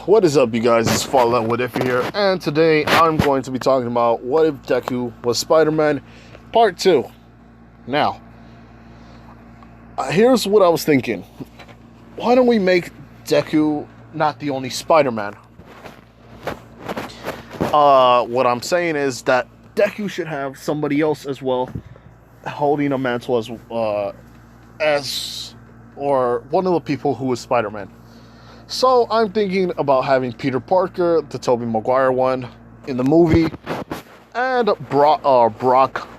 What is up, you guys? It's Fallout with Iffy here, and today I'm going to be talking about what if Deku was Spider-Man Part 2. Now, here's what I was thinking. Why don't we make Deku not the only Spider-Man? What I'm saying is that Deku should have somebody else as well holding a mantle as or one of the people who is Spider-Man. So I'm thinking about having Peter Parker, the Tobey Maguire one, in the movie, and Brock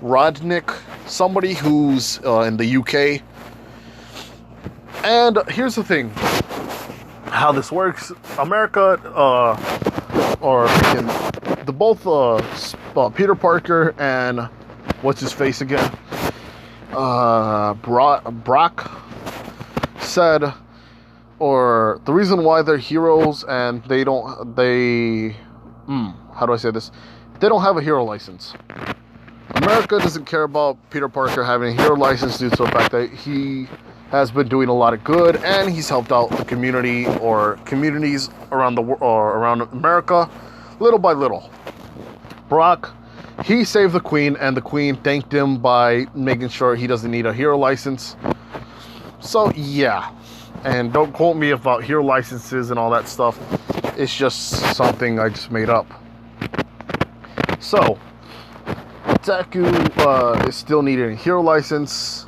Rodnick, somebody who's in the UK. And here's the thing, how this works: America, or the both Peter Parker and what's his face again, Brock said. Or the reason why they're heroes and they don't how do I say this? They don't have a hero license. America doesn't care about Peter Parker having a hero license due to the fact that he has been doing a lot of good and he's helped out the community or communities around the or around America little by little. Brock, he saved the Queen, and the Queen thanked him by making sure he doesn't need a hero license. So yeah. And don't quote me about hero licenses and all that stuff. It's just something I just made up. So, Deku is still needing a hero license.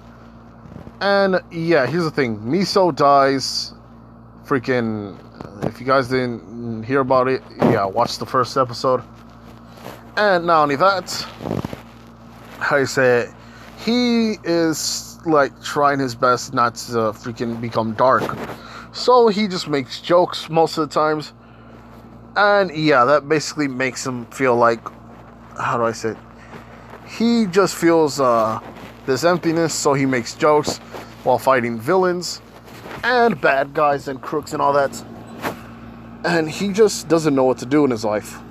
And yeah, here's the thing. Miso dies. Freaking, if you guys didn't hear about it, yeah, watch the first episode. And not only that, how you say it, he is like trying his best not to freaking become dark, so he just makes jokes most of the times, and yeah, that basically makes him feel like, how do I say it, he just feels this emptiness, so he makes jokes while fighting villains and bad guys and crooks and all that, and he just doesn't know what to do in his life.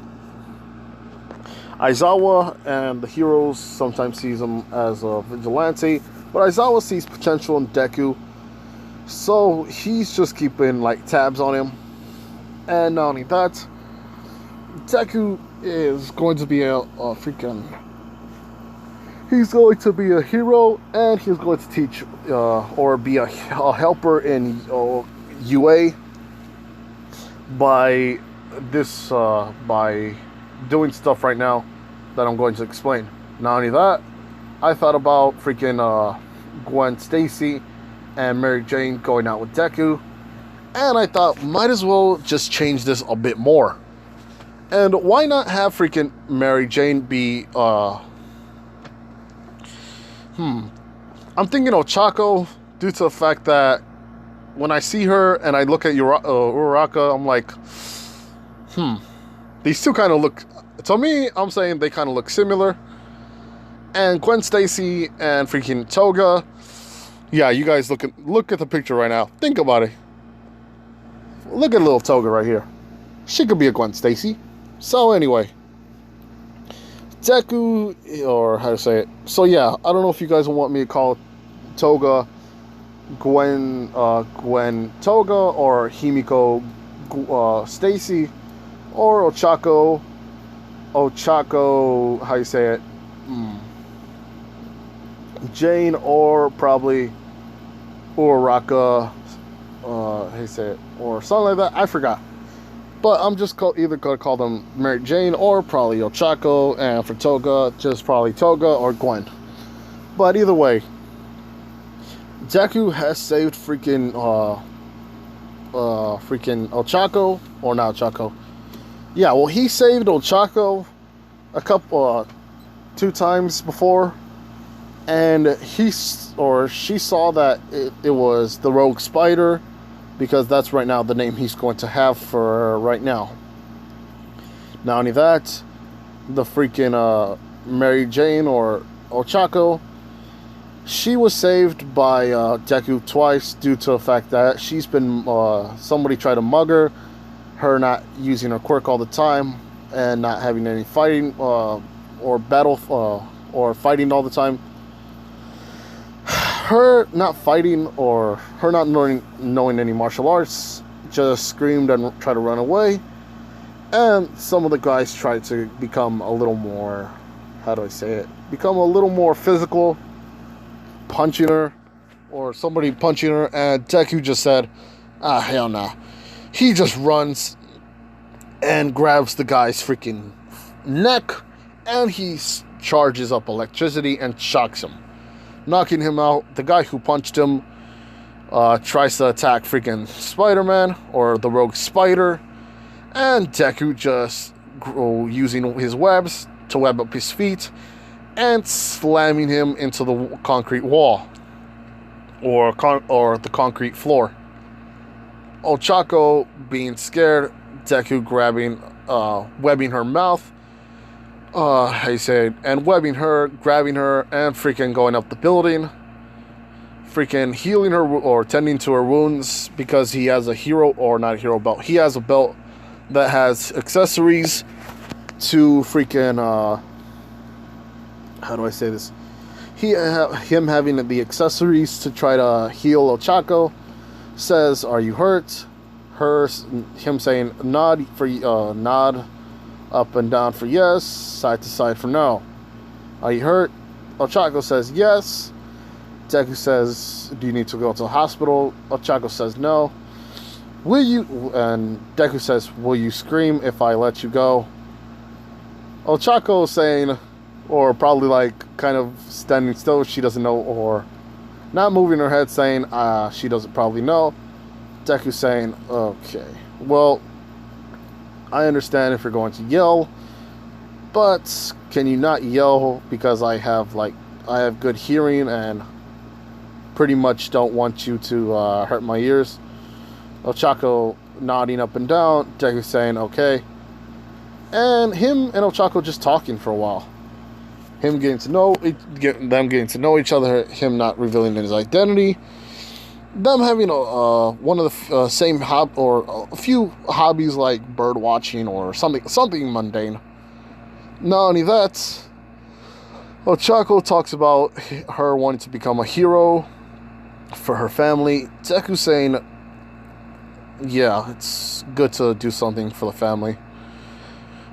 Aizawa and the heroes sometimes sees him as a vigilante, but Aizawa sees potential in Deku, so he's just keeping like tabs on him. And not only that, Deku is going to be he's going to be a hero, and he's going to teach or be a helper in UA by doing stuff right now that I'm going to explain. Not only that, I thought about freaking Gwen Stacy and Mary Jane going out with Deku, and I thought might as well just change this a bit more. And why not have freaking Mary Jane be I'm thinking Ochako, due to the fact that when I see her and I look at Uraraka, I'm like, these two kind of look, to me, I'm saying they kind of look similar. And Gwen Stacy and freaking Toga, yeah, you guys look at the picture right now. Think about it. Look at little Toga right here. She could be a Gwen Stacy. So anyway, Deku, or how to say it. So yeah, I don't know if you guys want me to call Toga Gwen Toga, or Himiko Stacy, or Ochako, how you say it? Jane, or probably Uraraka, how you say it, or something like that. I forgot. But I'm just either going to call them Mary Jane or probably Ochako, and for Toga, just probably Toga or Gwen. But either way, Deku has saved freaking Ochako, or not Ochako. Yeah, well, he saved Ochako two times before. And she saw that it was the Rogue Spider, because that's right now the name he's going to have for right now. Not only that, the freaking Mary Jane, or Ochako, she was saved by Deku twice due to the fact that she's been somebody tried to mug her not using her quirk all the time and not having any fighting or battle or fighting all the time. Her not fighting, or her not knowing any martial arts, just screamed and tried to run away. And some of the guys tried to become a little more, how do I say it? Become a little more physical, punching her, or somebody punching her, and Deku just said, hell nah. He just runs and grabs the guy's freaking neck, and he charges up electricity and shocks him, knocking him out. The guy who punched him tries to attack freaking Spider-Man, or the Rogue Spider, and Deku just using his webs to web up his feet and slamming him into the concrete wall, or the concrete floor. Ochako being scared, Deku webbing her mouth, and webbing her, grabbing her, and freaking going up the building, freaking healing her or tending to her wounds, because he has a hero, or not a hero belt, he has a belt that has accessories to freaking, how do I say this? Him having the accessories to try to heal Ochako, says, "Are you hurt?" Him saying, "Nod up and down for yes, side to side for no." "Are you hurt?" Ochako says, "Yes." Deku says, "Do you need to go to the hospital?" Ochako says, "No." And Deku says, "Will you scream if I let you go?" Ochako saying, or probably like kind of standing still, she doesn't know, or not moving her head, saying she doesn't probably know. Deku saying, "Okay, well, I understand if you're going to yell, but can you not yell, because I have good hearing and pretty much don't want you to hurt my ears." Ochako nodding up and down, Deku saying, "Okay." And him and Ochako just talking for a while. Them getting to know each other, him not revealing his identity, them having one of the same or a few hobbies like bird watching or something mundane. Not only that, Ochako talks about her wanting to become a hero for her family. Deku saying, "Yeah, it's good to do something for the family."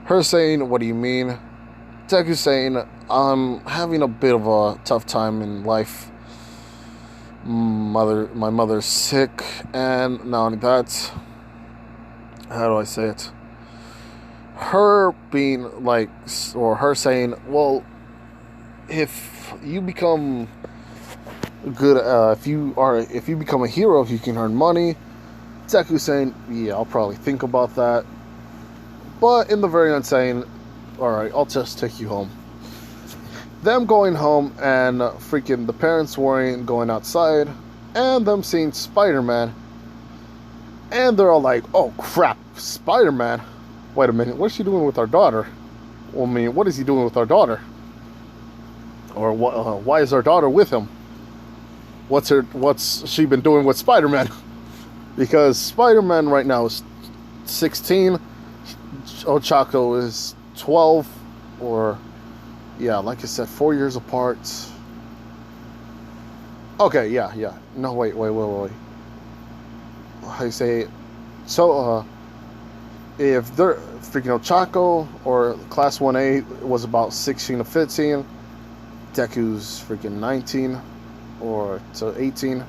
Her saying, "What do you mean?" Deku saying, "I'm having a bit of a tough time in life. My mother's sick, and not only that, how do I say it? Her being like, or her saying, well, if you become good, if you become a hero, you can earn money." Deku saying, "Yeah, I'll probably think about that." But in the very end saying, "Alright, I'll just take you home." Them going home and freaking the parents worrying, going outside, and them seeing Spider-Man. And they're all like, "Oh crap, Spider-Man? Wait a minute, what's she doing with our daughter? Well, I mean, what is he doing with our daughter? Or why is our daughter with him? What's she been doing with Spider-Man?" Because Spider-Man right now is 16, Ochako is 12, or yeah, like I said, 4 years apart. Okay, yeah. No, wait. How you say it? So, if they're freaking Ochako or Class 1A was about 16 to 15, Deku's freaking 19 or to 18.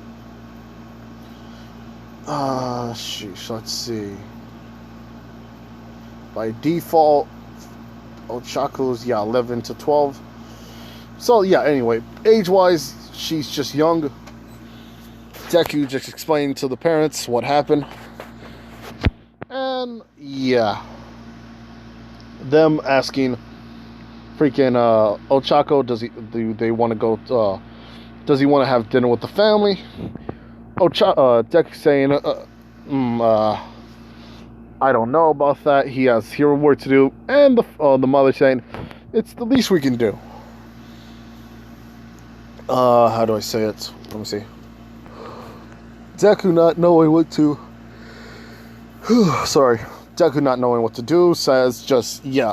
Sheesh, let's see. By default, Ochako's 11 to 12. So yeah, anyway, age-wise, she's just young. Deku just explaining to the parents what happened. And yeah, them asking freaking Ochako, do they want to go? Does he want to have dinner with the family? Deku saying, I don't know about that. He has hero work to do. And the mother saying, it's the least we can do. How do I say it? Let me see. Deku not knowing what to... Sorry. Deku not knowing what to do says just, him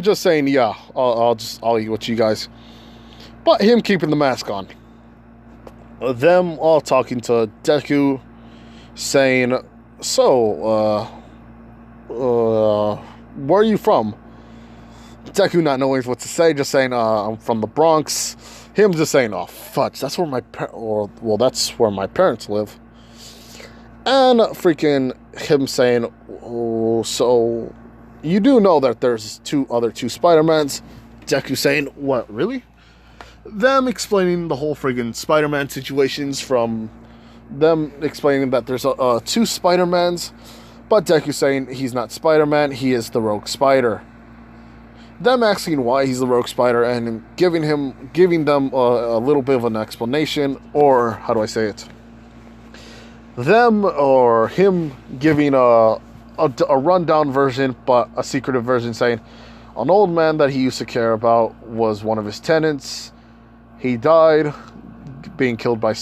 just saying, yeah, I'll eat with you guys. But him keeping the mask on. them all talking to Deku, saying, "So, where are you from?" Deku not knowing what to say, just saying, "I'm from the Bronx." Him just saying, "Oh fudge, that's where that's where my parents live." And freaking him saying, "Oh, so you do know that there's two Spider-Mans?" Deku saying, "What, really?" Them explaining the whole friggin' Spider-Man situations, from them explaining that there's two Spider-Mans, but Deku saying he's not Spider-Man, he is the Rogue Spider. Them asking why he's the Rogue Spider and giving them a little bit of an explanation, or how do I say it? Them or him giving a rundown version, but a secretive version, saying an old man that he used to care about was one of his tenants. He died, being killed by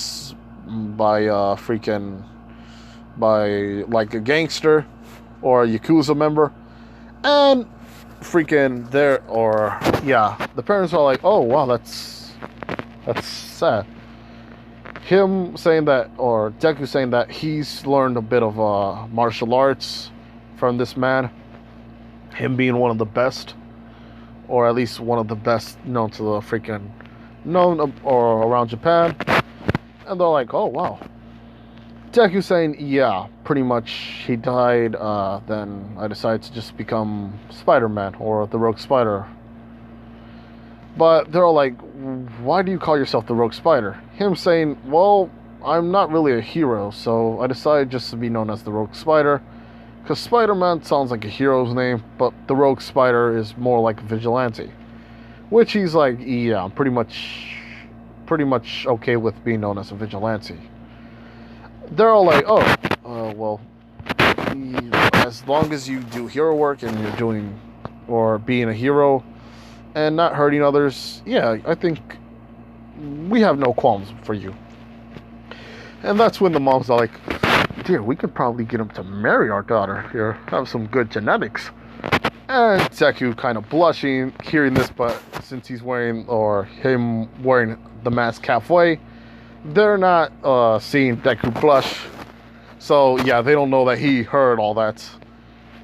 like a gangster or a Yakuza member, and freaking the parents are like, "Oh wow, that's sad." Him saying that, or Deku saying that he's learned a bit of martial arts from this man, him being one of the best, or at least one of the best known to the known or around Japan. And they're like, "Oh wow." Deku saying, "Yeah, pretty much he died, then I decided to just become Spider-Man, or the Rogue Spider." But they're all like, "Why do you call yourself the Rogue Spider?" Him saying, "Well, I'm not really a hero, so I decided just to be known as the Rogue Spider, because Spider-Man sounds like a hero's name, but the Rogue Spider is more like a vigilante." Which he's like, "Yeah, I'm pretty much okay with being known as a vigilante." They're all like, "Oh, well, as long as you do hero work and you're doing, or being a hero and not hurting others, yeah, I think we have no qualms for you." And that's when the mom's like, "Dear, we could probably get him to marry our daughter here, have some good genetics." And Deku kind of blushing hearing this, but since him wearing the mask halfway, they're not seeing Deku blush. So yeah, they don't know that he heard all that,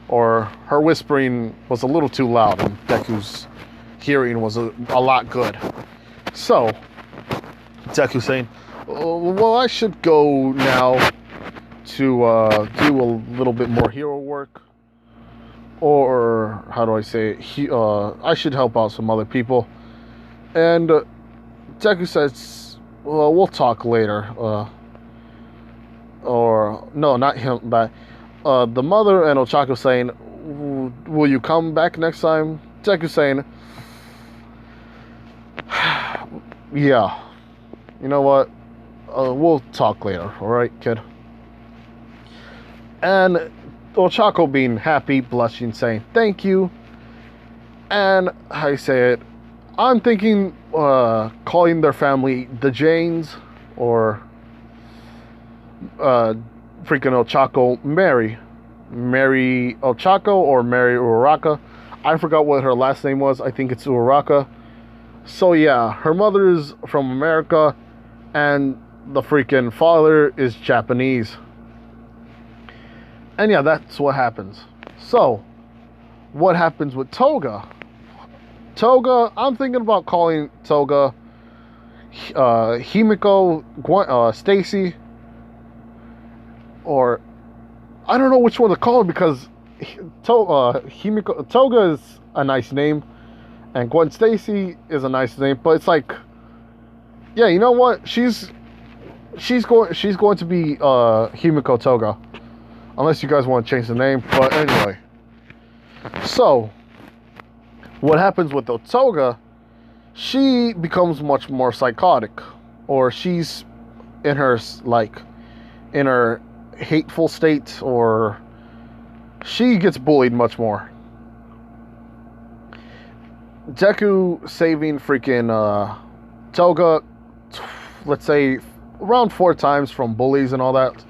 or her whispering was a little too loud and Deku's hearing was a lot good. So Deku saying, "Well, I should go now to do a little bit more hero work, or how do I say it? I should help out some other people." And Deku says, "Well, we'll talk later." Or no, not him, but the mother and Ochako saying, "Will you come back next time?" Deku saying, "Yeah, you know what? We'll talk later, alright, kid?" And Ochako being happy, blushing, saying, "Thank you." And I say it, I'm thinking calling their family the Janes, or freaking Ochako Mary Ochako, or Mary Uraraka. I forgot what her last name was. I think it's Uraraka. So yeah, her mother is from America and the freaking father is Japanese. And yeah, that's what happens. So what happens with Toga? I'm thinking about calling Toga Himiko, Stacy, or I don't know which one to call her, because Toga is a nice name and Gwen Stacy is a nice name, but it's like, yeah, you know what? She's going to be Himiko Toga, unless you guys want to change the name. But anyway, so what happens with Toga? She becomes much more psychotic, or she's in her hateful state, or she gets bullied much more. Deku saving freaking Toga, let's say around 4 times from bullies and all that,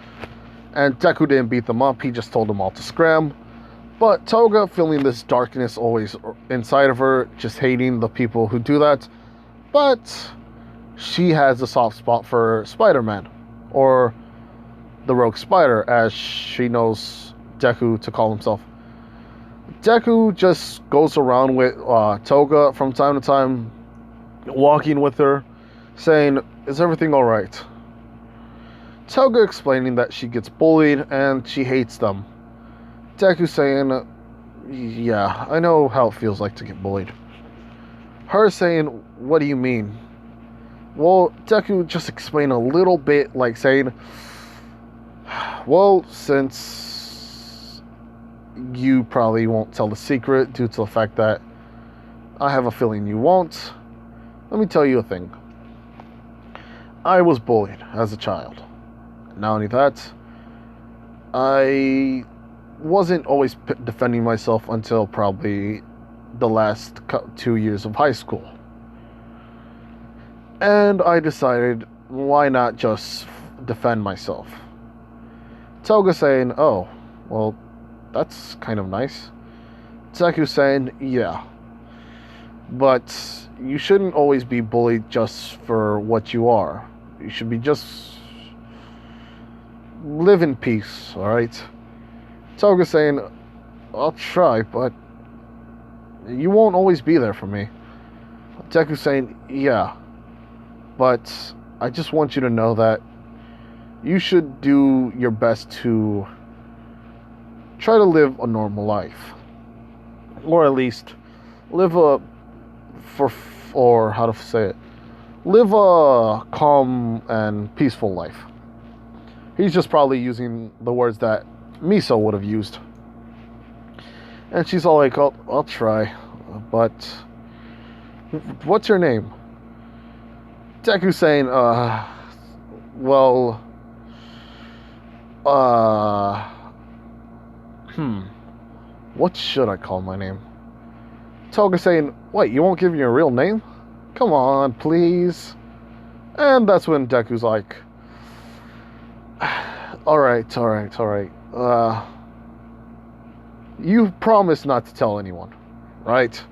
and Deku didn't beat them up, he just told them all to scram. But Toga, feeling this darkness always inside of her, just hating the people who do that. But she has a soft spot for Spider-Man, or the Rogue Spider, as she knows Deku to call himself. Deku just goes around with Toga from time to time, walking with her, saying, "Is everything alright?" Toga explaining that she gets bullied and she hates them. Deku saying, "Yeah, I know how it feels like to get bullied." Her saying, "What do you mean?" Well, Deku just explained a little bit, like saying, "Well, since you probably won't tell the secret due to the fact that I have a feeling you won't, let me tell you a thing. I was bullied as a child. Not only that, I wasn't always defending myself until probably the last 2 years of high school. And I decided, why not just defend myself?" Toga saying, "Oh, well, that's kind of nice." Deku saying, "Yeah, but you shouldn't always be bullied just for what you are. You should be just live in peace, alright?" Toga saying, "I'll try, but you won't always be there for me." Deku saying, "Yeah, but I just want you to know that you should do your best to try to live a normal life. Or at least live or how to say it, live a calm and peaceful life." He's just probably using the words that Miso would have used. And she's all like, I'll try, but what's your name?" Deku saying, well, what should I call my name? Toga saying, "Wait, you won't give me your real name? Come on, please." And that's when Deku's like, alright. You promise not to tell anyone, right?"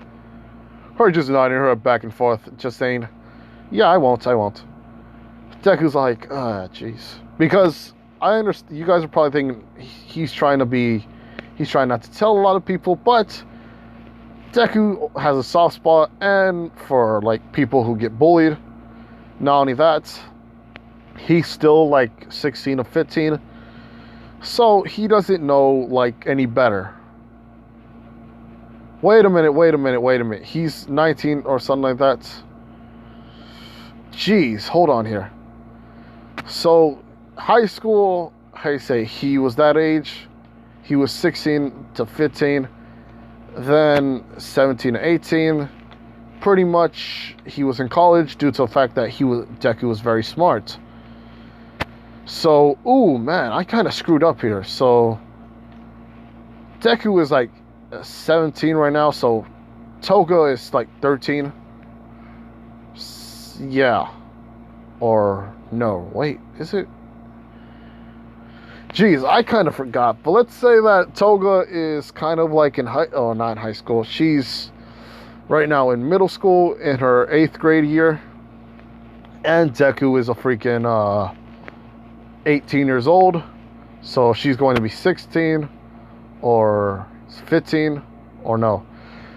Her just nodding her head back and forth, just saying, "Yeah, I won't. Deku's like, jeez. Because I understand, you guys are probably thinking he's trying not to tell a lot of people, but Deku has a soft spot and for like people who get bullied. Not only that, he's still like 16 or 15, so he doesn't know like any better. Wait a minute. He's 19 or something like that. Jeez, hold on here. So, high school, I say he was that age. He was 16 to 15. Then 17 to 18. Pretty much, he was in college due to the fact that Deku was very smart. So, ooh, man, I kind of screwed up here. So, Deku is like 17 right now, so Toga is like 13. Yeah. Or, no, wait, is it? Jeez, I kind of forgot. But let's say that Toga is kind of like not in high school. She's right now in middle school in her 8th grade year. And Deku is a freaking 18 years old. So she's going to be 16 or 15 or no.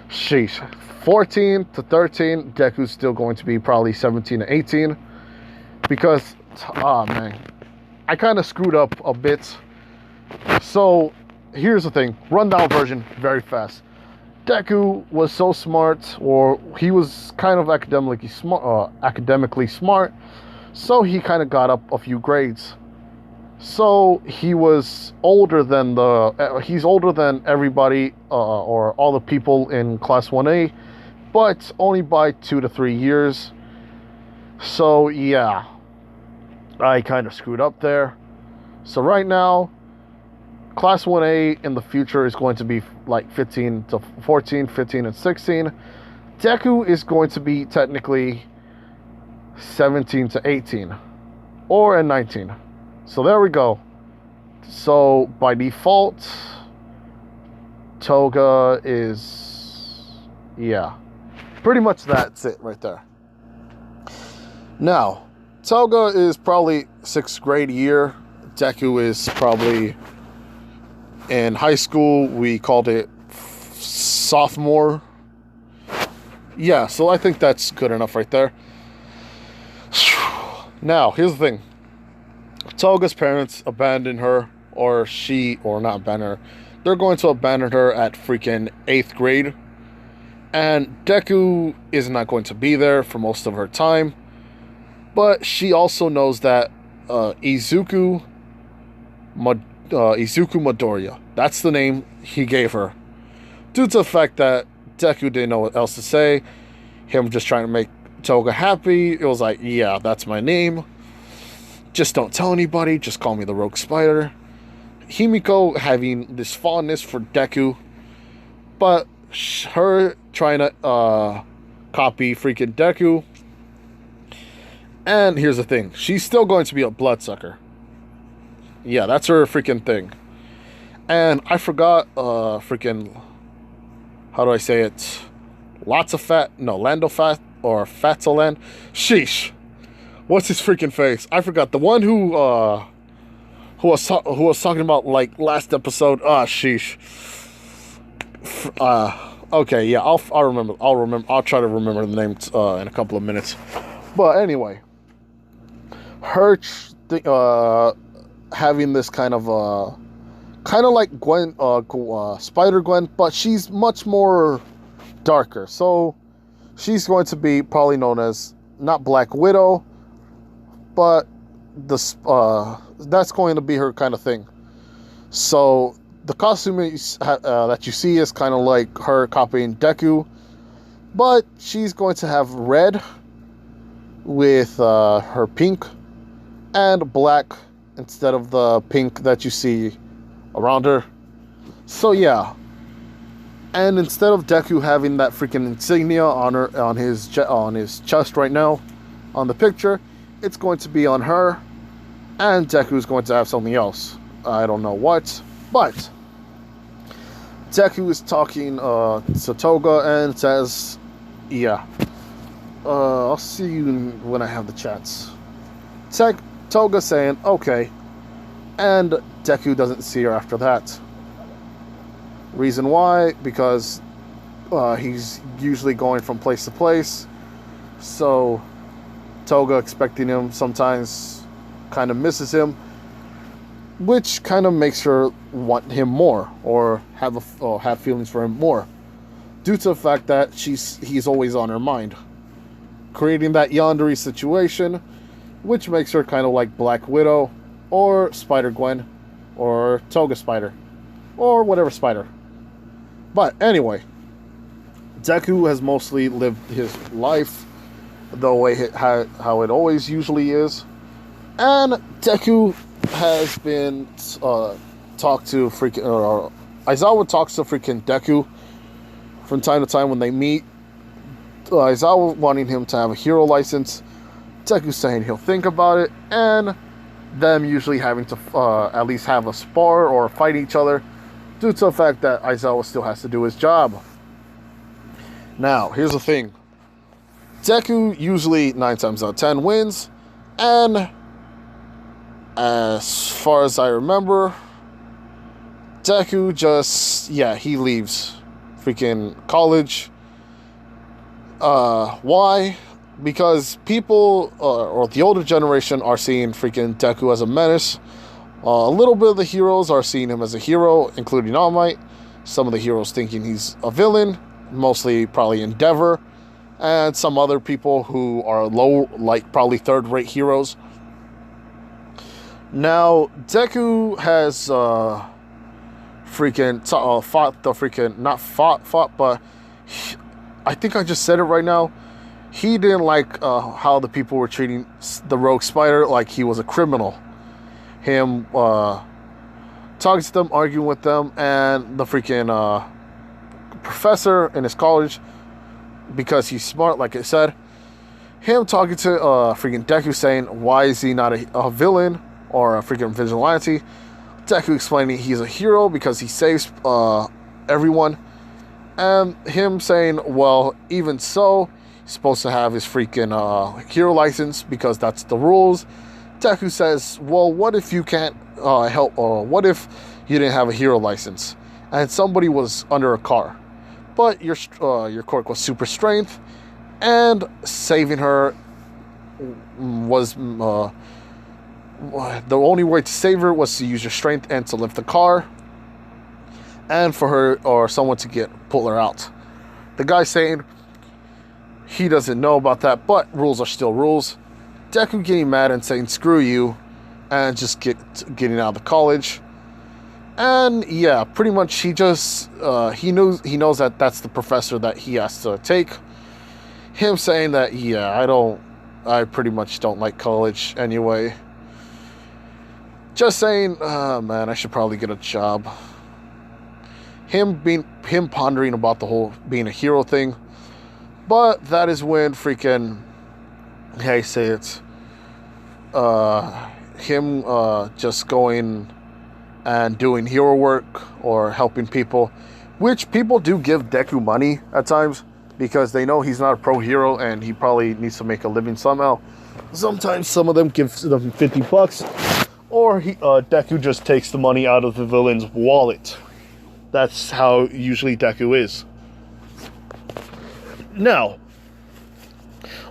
Sheesh. 14 to 13. Deku's still going to be probably 17 to 18. Because, man, I kind of screwed up a bit. So, here's the thing. Rundown version, very fast. Deku was so smart, or he was kind of academically smart, so he kind of got up a few grades. So, he was older than he's older than everybody, or all the people in Class 1A, but only by 2 to 3 years. So, yeah. I kind of screwed up there. So right now, Class 1A in the future is going to be like 15 to 14, 15 and 16. Deku is going to be technically 17 to 18. Or 19. So there we go. So by default, Toga is... yeah. Pretty much that's it right there. Now, Toga is probably 6th grade year. Deku is probably in high school. We called it sophomore. Yeah, so I think that's good enough right there. Now, here's the thing. Toga's parents abandoned her, or not abandon her. They're going to abandon her at freaking 8th grade. And Deku is not going to be there for most of her time. But she also knows that Izuku Midoriya, that's the name he gave her. Due to the fact that Deku didn't know what else to say, him just trying to make Toga happy, it was like, yeah, that's my name. Just don't tell anybody, just call me the Rogue Spider. Himiko having this fondness for Deku, but her trying to copy freaking Deku. And here's the thing, she's still going to be a bloodsucker. Yeah, that's her freaking thing. And I forgot freaking, how do I say it? Lando Fat, or Fatoland. Sheesh. What's his freaking face? I forgot. The one who was talking about like last episode. Sheesh. Okay, yeah, I'll remember. I'll try to remember the name in a couple of minutes. But anyway, her having this kind of like Gwen, Spider Gwen, but she's much more darker. So she's going to be probably known as not Black Widow, but that's going to be her kind of thing. So the costume that you see is kind of like her copying Deku, but she's going to have red with her pink and black instead of the pink that you see around her. So yeah. And instead of Deku having that freaking insignia on his chest right now on the picture, it's going to be on her, and Deku's going to have something else. I don't know what, but Deku is talking to Toga and says, yeah, I'll see you when I have the chats. Toga saying, okay, and Deku doesn't see her after that. Reason why? Because he's usually going from place to place, so Toga, expecting him, sometimes kind of misses him, which kind of makes her want him more, or have feelings for him more, due to the fact that he's always on her mind, creating that yandere situation, which makes her kind of like Black Widow, or Spider-Gwen, or Toga Spider, or whatever spider. But anyway, Deku has mostly lived his life the way how it always usually is, and Deku has been talked to freaking, or Aizawa talks to freaking Deku from time to time when they meet. Aizawa wanting him to have a hero license, Deku saying he'll think about it, and them usually having to at least have a spar or fight each other, due to the fact that Aizawa still has to do his job. Now, here's the thing. Deku usually 9 times out of 10 wins, and as far as I remember, Deku he leaves freaking college. Why? Because people, or the older generation, are seeing freaking Deku as a menace. A little bit of the heroes are seeing him as a hero, including All Might. Some of the heroes thinking he's a villain, mostly probably Endeavor, and some other people who are low, like probably third-rate heroes. Now, Deku has but I think I just said it right now. He didn't like how the people were treating the Rogue Spider like he was a criminal. Him talking to them, arguing with them, and the freaking professor in his college, because he's smart, like I said, him talking to freaking Deku saying, why is he not a villain or a freaking vigilante? Deku explaining he's a hero because he saves everyone, and him saying, well, even so, He's supposed to have his freaking hero license because that's the rules. Deku says, well, what if you can't help, or what if you didn't have a hero license and somebody was under a car, but your quirk was super strength, and saving her was the only way to save her was to use your strength and to lift the car, and for her or someone to pull her out. The guy saying he doesn't know about that, but rules are still rules. Deku getting mad and saying screw you, and just getting out of the college. And yeah, pretty much he just he knows that that's the professor that he has to take. Him saying that, yeah, I pretty much don't like college anyway. Just saying, man, I should probably get a job. Him pondering about the whole being a hero thing. But that is when freaking, how you say it, him just going and doing hero work or helping people, which people do give Deku money at times because they know he's not a pro hero and he probably needs to make a living somehow. Sometimes some of them give them $50, or Deku just takes the money out of the villain's wallet. That's how usually Deku is. Now,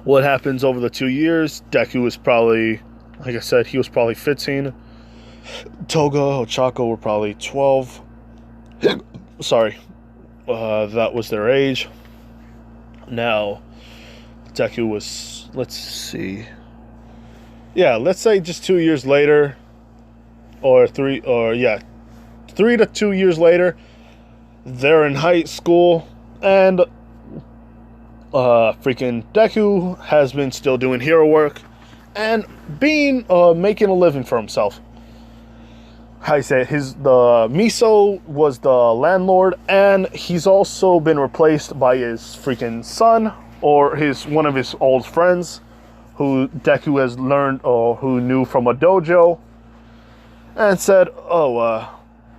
what happens over the 2 years? Deku was probably, like I said, he was probably 15. Toga, Ochako were probably 12. Sorry. That was their age. Now, Deku was, let's see. Yeah, let's say just 2 years later. Or 3 to 2 years later. They're in high school. And freaking Deku has been still doing hero work. And making a living for himself. I say the Miso was the landlord, and he's also been replaced by his freaking son, or one of his old friends, who Deku has learned or who knew from a dojo, and said, "Oh,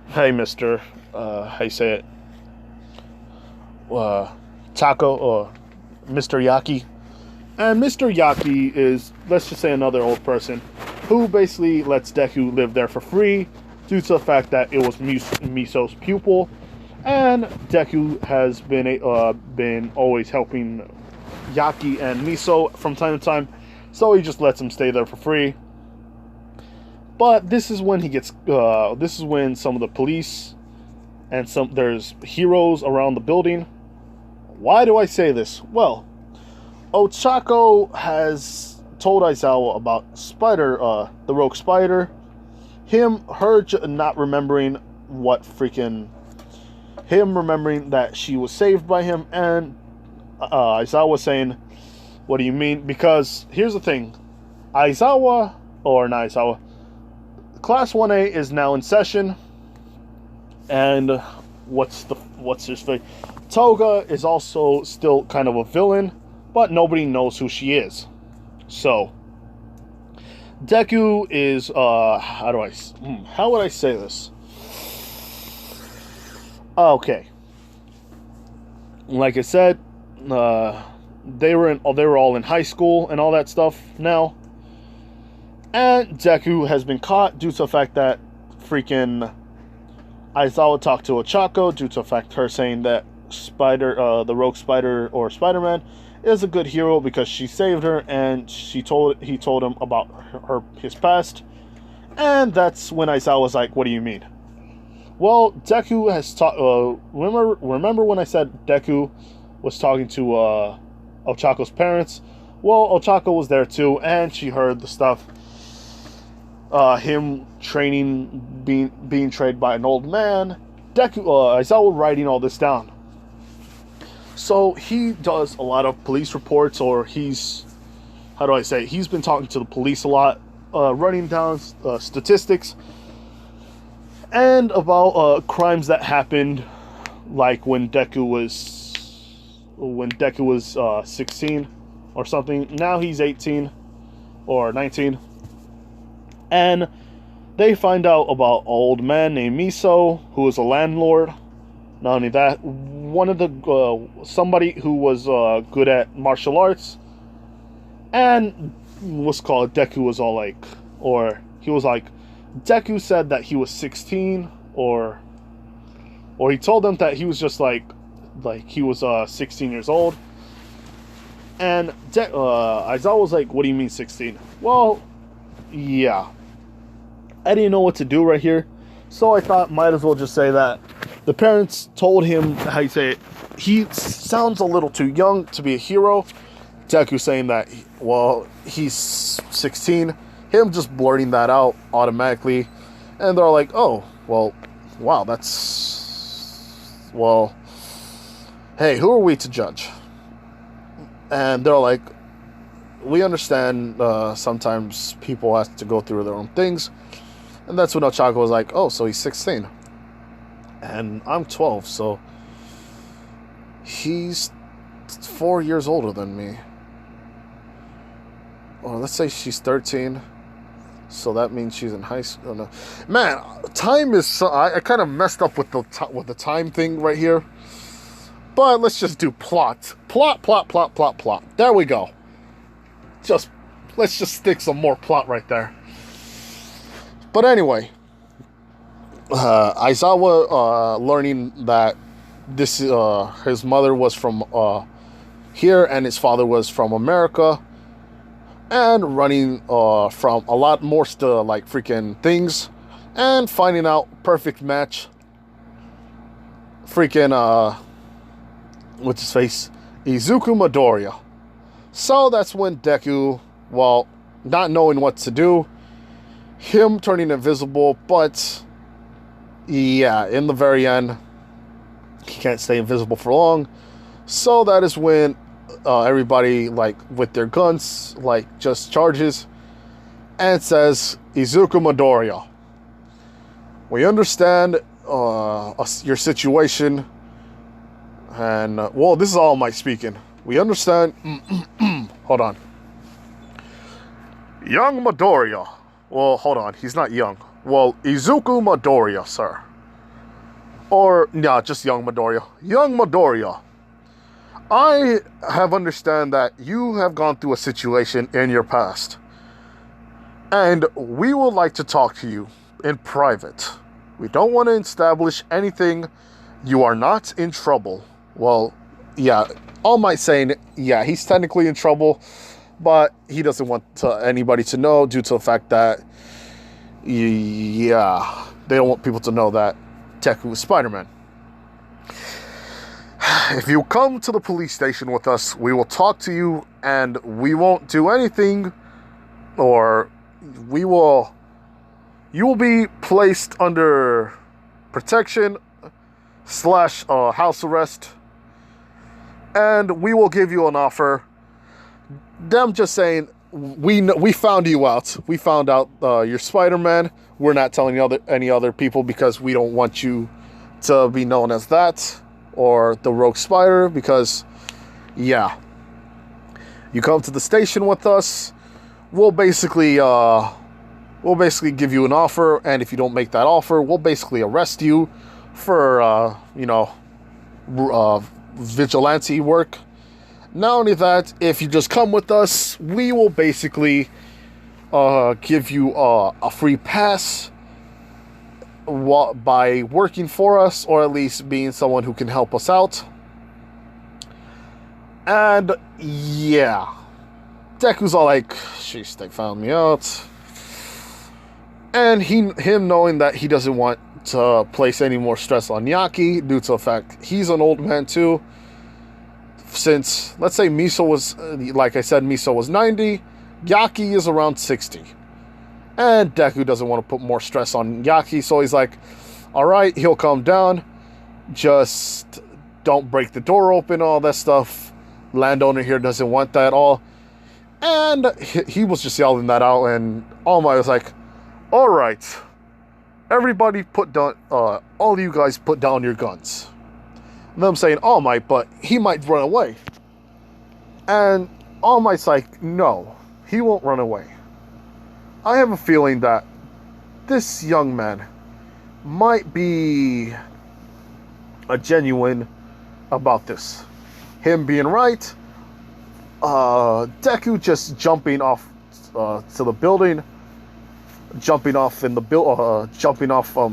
hey, Mister, how you say it, Taco or Mr. Yaki," and Mr. Yaki is, let's just say, another old person who basically lets Deku live there for free, due to the fact that it was Miso's pupil, and Deku has been always helping Yaki and Miso from time to time, so he just lets him stay there for free. But this is when this is when some of the police and there's heroes around the building. Why do I say this? Well, Ochako has told Aizawa about the Rogue Spider. Her not remembering remembering that she was saved by him, and Aizawa saying, what do you mean? Because here's the thing, Class 1A is now in session, and what's his face? Toga is also still kind of a villain, but nobody knows who she is. So Deku is, how would I say this? Okay. Like I said, they were all in high school and all that stuff now. And Deku has been caught due to the fact that freaking Aizawa talked to Ochako due to the fact her saying that the Rogue Spider or Spider-Man is a good hero because she saved her, and he told him about his past, and that's when Aizawa was like, what do you mean? Well, Deku has remember when I said Deku was talking to Ochako's parents? Well, Ochako was there too, and she heard the stuff, him training, being trained by an old man, Aizawa writing all this down. So he does a lot of police reports, or he's been talking to the police a lot, running down statistics and about crimes that happened, like when Deku was 16 or something. Now he's 18 or 19, and they find out about an old man named Miso, who is a landlord. Not only that, one of the somebody who was good at martial arts, and what's called Deku was all like, or he was like, Deku said that he was 16, or he told them that he was just like he was 16 years old. And Aizawa was like, what do you mean 16? Well, yeah. I didn't know what to do right here. So I thought might as well just say that the parents told him, how you say it, he sounds a little too young to be a hero. Deku saying that, well, he's 16. Him just blurting that out automatically. And they're like, oh, well, wow, that's... Well, hey, who are we to judge? And they're like, we understand sometimes people have to go through their own things. And that's when Ochako was like, oh, so he's 16. And I'm 12, so he's 4 years older than me. Or let's say she's 13. So that means she's in high school. No. Man, time is... So, I kind of messed up with the time thing right here. But let's just do plot. Plot. There we go. Let's just stick some more plot right there. But anyway, Aizawa learning that this his mother was from here and his father was from America, and running from a lot more like freaking things, and finding out perfect match. Freaking what's his face? Izuku Midoriya. So that's when Deku, well, not knowing what to do, him turning invisible, but yeah, in the very end, he can't stay invisible for long. So that is when everybody, like, with their guns, like, just charges and says, Izuku Midoriya, we understand your situation. And, well, this is All Might speaking. We understand... Hold on. Young Midoriya. Well, hold on. He's not young. Well, Izuku Midoriya, sir. Or, yeah, just young Midoriya. Young Midoriya. I have understand that you have gone through a situation in your past. And we would like to talk to you in private. We don't want to establish anything. You are not in trouble. Well, yeah, All Might saying, yeah, he's technically in trouble, but he doesn't want anybody to know due to the fact that, yeah, they don't want people to know that Deku is Spider-Man. If you come to the police station with us, we will talk to you, and we won't do anything, or you will be placed under protection / house arrest. And we will give you an offer. Them just saying, we found you out. We found out you're Spider-Man. We're not telling any other people because we don't want you to be known as that or the Rogue Spider, because, yeah, you come to the station with us. We'll basically give you an offer, and if you don't make that offer, we'll basically arrest you for vigilante work. Not only that, if you just come with us, we will basically give you a free pass by working for us, or at least being someone who can help us out. And yeah, Deku's all like, sheesh, they found me out. And him knowing that he doesn't want to place any more stress on Yaki due to the fact he's an old man too. Since, let's say Miso was, like I said, Miso was 90, Yaki is around 60. And Deku doesn't want to put more stress on Yaki, so he's like, alright, he'll calm down. Just don't break the door open, all that stuff. Landowner here doesn't want that at all. And he was just yelling that out, and All Might was like, alright, everybody put down, all you guys put down your guns. And I'm saying, All Might, but he might run away. And All Might's like, no, he won't run away. I have a feeling that this young man might be a genuine about this. Him being right, Deku just jumping off to the building, jumping off from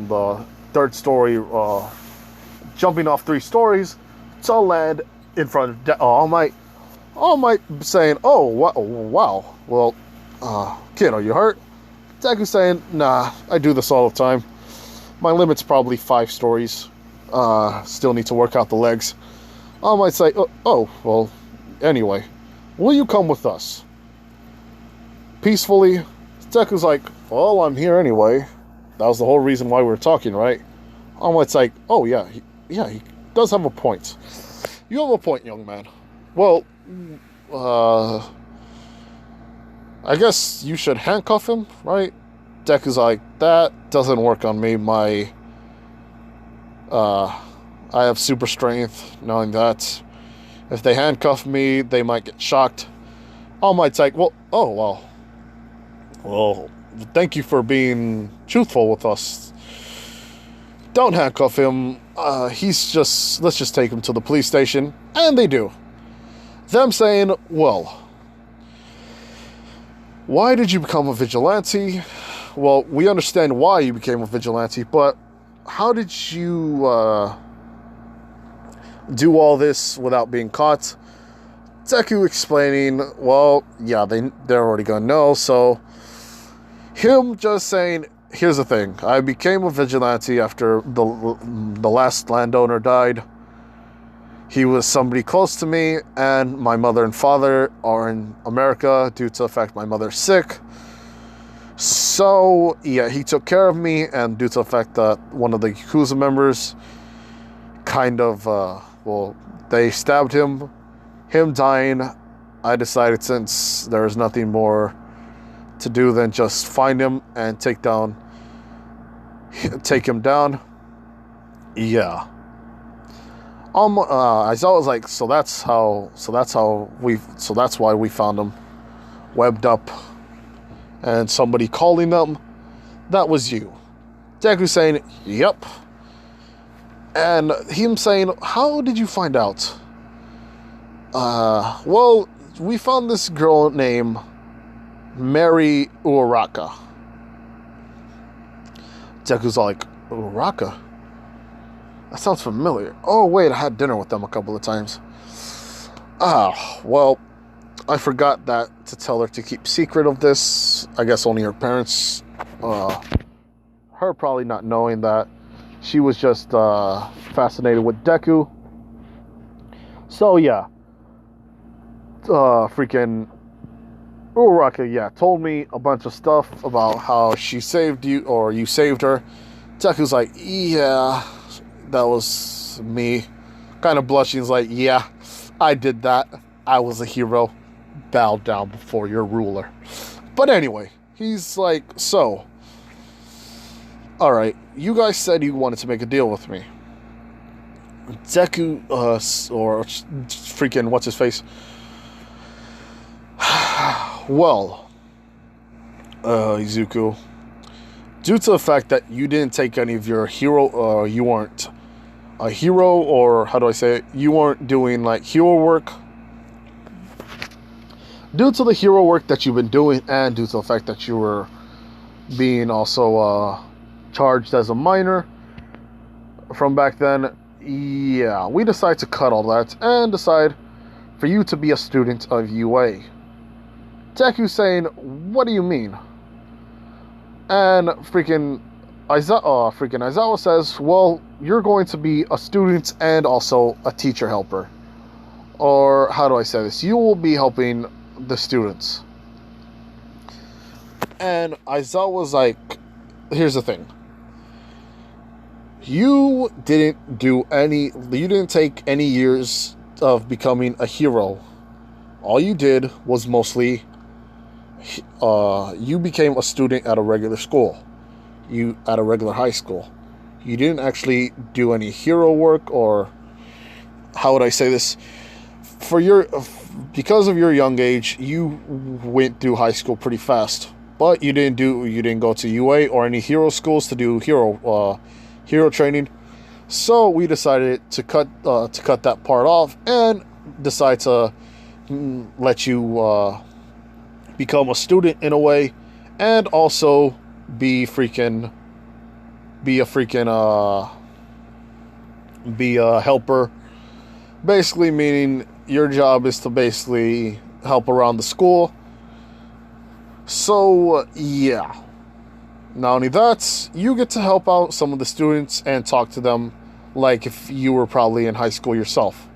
the third story, jumping off 3 stories to land in front of All Might. All Might saying, "Oh, wow. Well, kid, are you hurt?" Deku saying, "Nah, I do this all the time. My limit's probably 5 stories. Still need to work out the legs." All Might say, "Oh, well, anyway, will you come with us?" Peacefully, Deku's like, "Well, I'm here anyway. That was the whole reason why we were talking, right?" All Might's like, "Oh, yeah, he does have a point. You have a point, young man. Well, I guess you should handcuff him, right?" Deku's like, "That doesn't work on me. I have super strength, knowing that if they handcuff me, they might get shocked." All Might's like, well, thank you for being truthful with us. Don't handcuff him. Let's just take him to the police station. And they do. Them saying, "Well, why did you become a vigilante?" "Well, we understand why you became a vigilante, but how did you do all this without being caught?" Deku explaining, "Well, yeah, they're already gonna know." So him just saying, "Here's the thing. I became a vigilante after the last landowner died. He was somebody close to me, and my mother and father are in America due to the fact my mother's sick. So, yeah, he took care of me, and due to the fact that one of the Yakuza members kind of, they stabbed him dying, I decided since there is nothing more to do than just find him and take him down. Yeah." Aizawa was like, so that's why we found him webbed up, and somebody calling them, that was you." Deku saying, "Yep." And him saying, "How did you find out?" Well, we found this girl named Mary Uraraka." Deku's like, "Uraraka? That sounds familiar. Oh, wait, I had dinner with them a couple of times." Well, I forgot that to tell her to keep secret of this. I guess only her parents, her probably not knowing that she was just fascinated with Deku. So, yeah. Freaking Uraraka, yeah, told me a bunch of stuff about how she saved you, or you saved her. Deku's like, "Yeah, that was me." Kind of blushing, is like, "Yeah, I did that. I was a hero. Bow down before your ruler." But anyway, he's like, "So, alright, you guys said you wanted to make a deal with me." Deku, or freaking, what's his face? "Well, Izuku, due to the fact that you didn't take any of your hero, you weren't a hero, or how do I say it? You weren't doing like hero work. Due to the hero work that you've been doing, and due to the fact that you were being also charged as a minor from back then, yeah, we decided to cut all that and decide for you to be a student of UA." Deku saying, "What do you mean?" And freaking Aizawa says, "Well, you're going to be a student and also a teacher helper. Or how do I say this? You will be helping the students." And Aizawa was like, "Here's the thing. You didn't take any years of becoming a hero. All you did was mostly you became a student at a regular school. At a regular high school. You didn't actually do any hero work, or how would I say this? Because of your young age, you went through high school pretty fast. But you didn't go to UA or any hero schools to do hero training. So we decided to cut that part off and decide to let you become a student in a way, and also be freaking be a freaking be a helper. Basically, meaning your job is to basically help around the school. So yeah. Not only that, you get to help out some of the students and talk to them like if you were probably in high school yourself.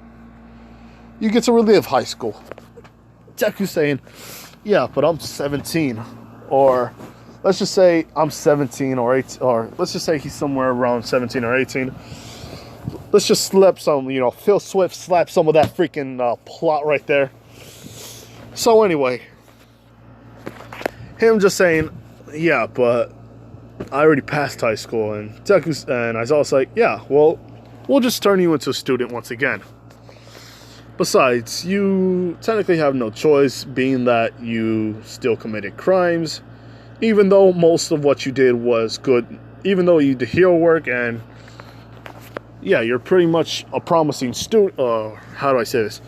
You get to relive high school. Deku saying, yeah, but I'm 17. Or let's just say I'm 17 or 18, or let's just say he's somewhere around 17 or 18. Let's just slap some, Phil Swift slap some of that freaking plot right there. So anyway, him just saying, yeah, but I already passed high school, and Deku and Aizawa's like, yeah, well, we'll just turn you into a student once again. Besides, you technically have no choice, being that you still committed crimes, even though most of what you did was good, even though you did hero work, and yeah, you're pretty much a promising student. How do I say this?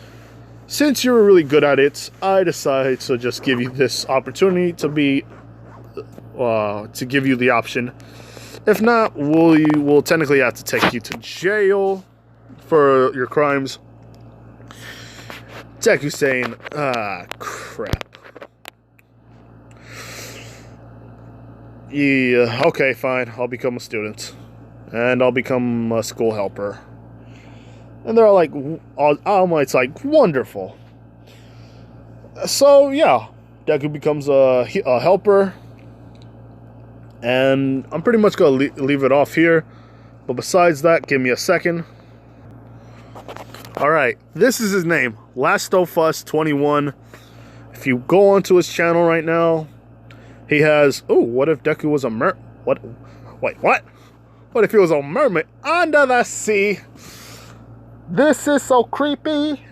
Since you're really good at it, I decided to just give you this opportunity to give you the option. If not, we'll technically have to take you to jail for your crimes. Deku saying, crap. Yeah, okay, fine. I'll become a student. And I'll become a school helper. And they're all like, All Might's like, wonderful. So, yeah. Deku becomes a helper. And I'm pretty much going to leave it off here. But besides that, give me a second. Alright, this is his name. Lastofus21. If you go onto his channel right now, he has... Oh, what if Deku was a What? Wait, what? What if he was a mermaid under the sea? This is so creepy.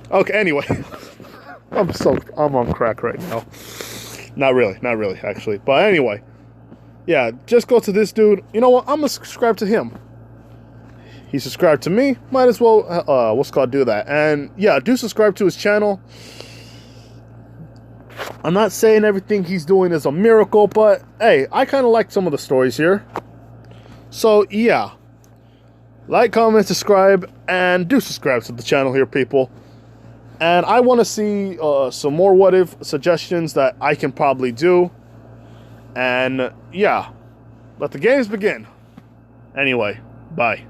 Okay, anyway. I'm on crack right now. Not really, actually. But anyway, yeah, just go to this dude. You know what? I'm gonna subscribe to him. He subscribed to me. Might as well, do that. And yeah, do subscribe to his channel. I'm not saying everything he's doing is a miracle, but hey, I kind of like some of the stories here. So yeah, like, comment, subscribe, and do subscribe to the channel here, people. And I want to see some more what if suggestions that I can probably do. And yeah, let the games begin. Anyway, bye.